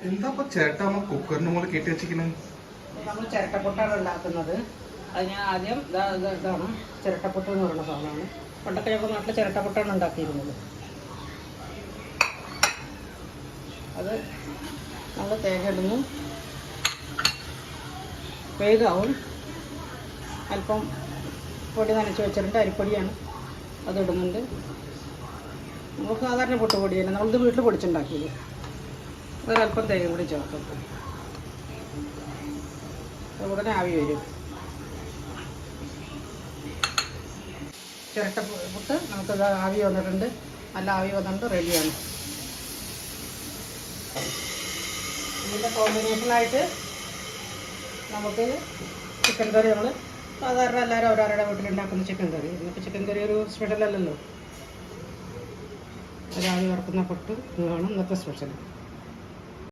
എന്താ ചേട്ടാ കുക്കറിന് മുകളിൽ കയറ്റി വെച്ചിരിക്കുന്നത്? നമ്മൾ ചിരട്ടപ്പൊട്ടാണ് ഉണ്ടാക്കുന്നത്. അതിന് ആദ്യം ഇതാണ് ചിരട്ടപ്പൊട്ട് എന്ന് പറയുന്ന സാധനമാണ്. പണ്ടൊക്കെ ഞങ്ങൾ നാട്ടിൽ ചിരട്ടപ്പൊട്ടാണ് ഉണ്ടാക്കിയിരുന്നത്. അത് നമ്മൾ തേങ്ങ ഇടുന്നു, വേഗാവും. അല്പം പൊടി നനച്ച് വെച്ചിട്ടുണ്ട്, അരിപ്പൊടിയാണ്, അത് ഇടുന്നുണ്ട്. നമുക്ക് സാധാരണ പൊട്ടുപൊടിയല്ല, നമ്മളിത് വീട്ടിൽ പൊടിച്ചുണ്ടാക്കിയത്. ഒരല്പം തേങ്ങ കൂടി ചേർക്കും. അതുകൂടെ ആവി വരും. ചിരട്ടപ്പൊട്ട് നമുക്കത് ആവി വന്നിട്ടുണ്ട്, നല്ല ആവി വന്നിട്ട് റെഡിയാണ്. ഇതിൻ്റെ കോമ്പിനേഷനായിട്ട് നമുക്ക് ചിക്കൻ കറി, നമ്മൾ സാധാരണ എല്ലാവരും അവരവരുടെ വീട്ടിലുണ്ടാക്കുന്ന ചിക്കൻ കറി. ഇന്നിപ്പോൾ ചിക്കൻ കറി ഒരു സ്പെഷ്യൽ അല്ലല്ലോ. ഒരാവി വറക്കുന്ന പൊട്ട് ഇതാണ് ഇന്നത്തെ സ്പെഷ്യൽ.